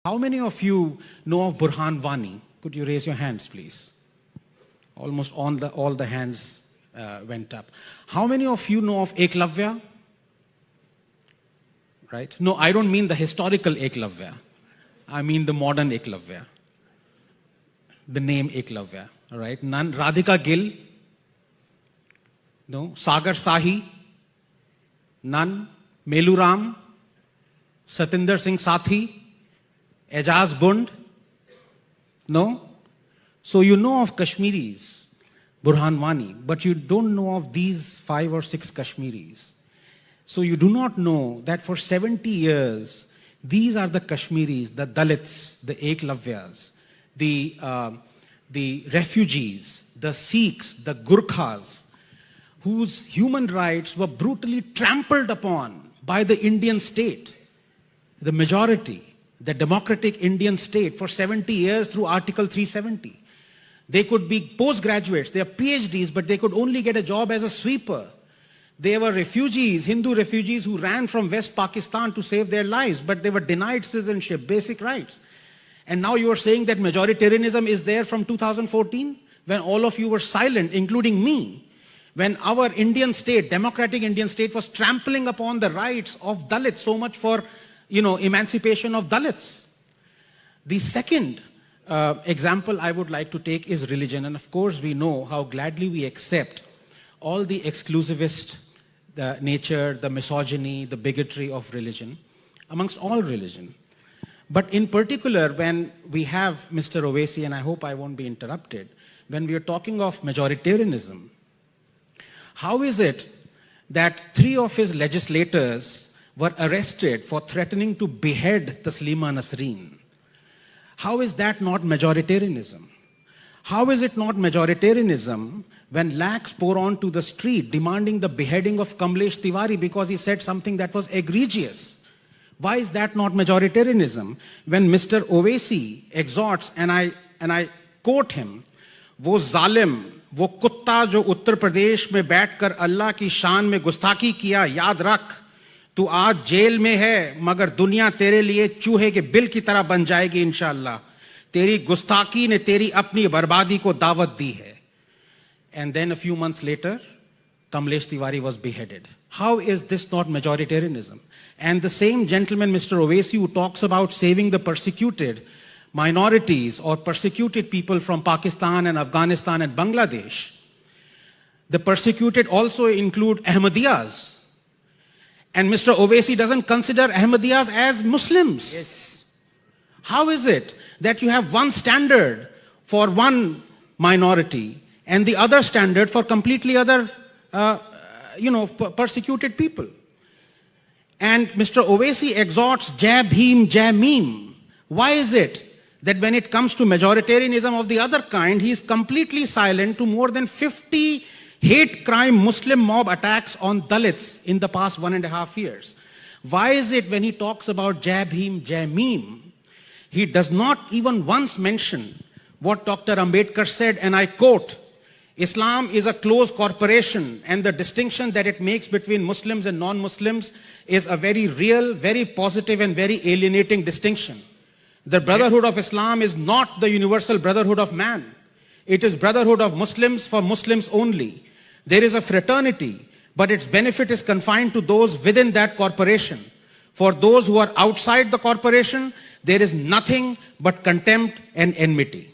How many of you know of Burhan Wani? Could you raise your hands, please? Almost all the hands went up. How many of you know of Eklavya? Right? No, I don't mean the historical Eklavya. I mean the modern Eklavya. The name Eklavya. All right? None. Radhika Gill? No. Sagar Sahi? None. Meluram? Satinder Singh Sathi? Ejaz Bund? No? So you know of Kashmiris, Burhan Wani, but you don't know of these 5 or 6 Kashmiris. So you do not know that for 70 years, these are the Kashmiris, the Dalits, the Eklavyas, the refugees, the Sikhs, the Gurkhas, whose human rights were brutally trampled upon by the Indian state, the majority, the democratic Indian state for 70 years through Article 370. They could be postgraduates, they are PhDs, but they could only get a job as a sweeper. They were refugees, Hindu refugees who ran from West Pakistan to save their lives, but they were denied citizenship, basic rights. And now you are saying that majoritarianism is there from 2014, when all of you were silent, including me, when our Indian state, democratic Indian state, was trampling upon the rights of Dalits, so much for emancipation of Dalits. The second example I would like to take is religion. And of course, we know how gladly we accept all the exclusivist nature, the misogyny, the bigotry of religion, amongst all religion. But in particular, when we have Mr. Owaisi, and I hope I won't be interrupted, when we are talking of majoritarianism, how is it that 3 of his legislators were arrested for threatening to behead Taslima Nasreen? How is that not majoritarianism? How is it not majoritarianism when lakhs pour onto the street demanding the beheading of Kamlesh Tiwari because he said something that was egregious? Why is that not majoritarianism? When Mr. Owaisi exhorts, and I quote him, वो जालिम, वो कुत्ता जो उत्तर प्रदेश में बैठकर अल्लाह की शान में गुस्ताखी किया, याद रख, तू आज जेल में है, मगर दुनिया तेरे लिए चूहे के बिल की तरह बन जाएगी इंशाअल्लाह. तेरी गुस्ताखी ने तेरी अपनी बर्बादी को दावत दी है. And then a few months later, Kamlesh Tiwari was beheaded. How is this not majoritarianism? And the same gentleman, Mr. Owaisi, who talks about saving the persecuted minorities or persecuted people from Pakistan and Afghanistan and Bangladesh, the persecuted also include Ahmadiyas. And Mr. Owaisi doesn't consider Ahmadiyas as Muslims. Yes. How is it that you have one standard for one minority and the other standard for completely other, persecuted people? And Mr. Owaisi exhorts Jai Bhim, Jai Meme. Why is it that when it comes to majoritarianism of the other kind, he is completely silent to more than 50 hate crime Muslim mob attacks on Dalits in the past 1.5 years? Why is it when he talks about Jai Bhim, Jai Meme, he does not even once mention what Dr. Ambedkar said, and I quote, Islam is a closed corporation, and the distinction that it makes between Muslims and non-Muslims is a very real, very positive, and very alienating distinction. The brotherhood of Islam is not the universal brotherhood of man. It is brotherhood of Muslims for Muslims only. There is a fraternity, but its benefit is confined to those within that corporation. For those who are outside the corporation, there is nothing but contempt and enmity.